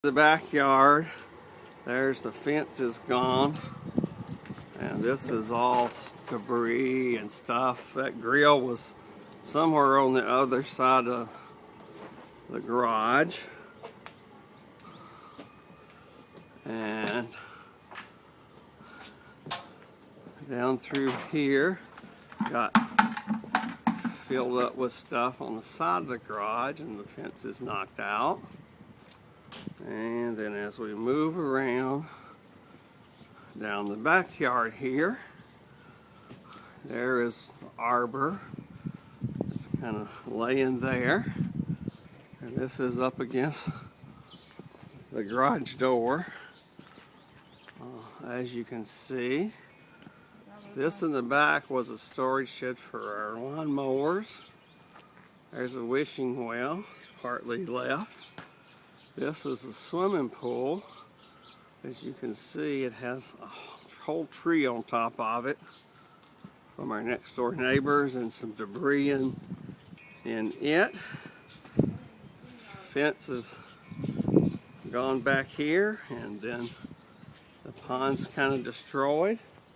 The backyard, there's the fence is gone, and this is all debris and stuff. That grill was somewhere on the other side of the garage, and down through here got filled up with stuff on the side of the garage, and the fence is knocked out. And then as we move around down the backyard here, there is the arbor. It's kind of laying there. And this is up against the garage door. As you can see, this in the back was a storage shed for our lawn mowers. There's a wishing well, it's partly left. This is a swimming pool. As you can see, it has a whole tree on top of it from our next door neighbors and some debris in it. Fence is gone back here, and then the pond's kind of destroyed.